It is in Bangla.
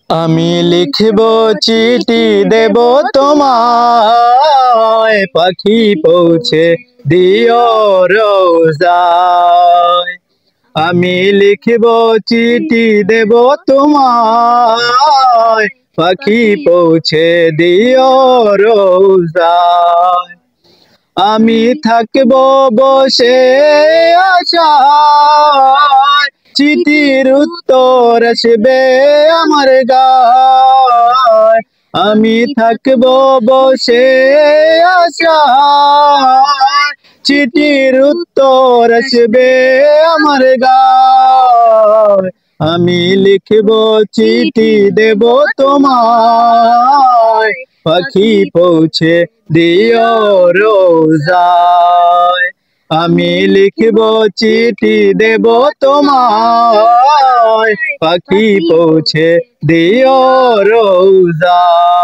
আমি লিখব চিঠি দেব তোমায়, পাখি পৌঁছে দিও রোজায়। আমি লিখব চিঠি দেব তোমায়, পাখি পৌঁছে দিও রোজায়। আমি থাকব বসে আশায়, চিঠির উত্তর আসবে আমার গায়। আমি থাকব বসে আশায়, চিঠির উত্তর আসবে আমার গায়। আমি লিখব চিঠি দেব তোমায়, পাখি পৌঁছে দিও রোজায়। আমি লিখব চিঠি দেব তোমায়, পাখি পৌঁছে দিও রোজায়।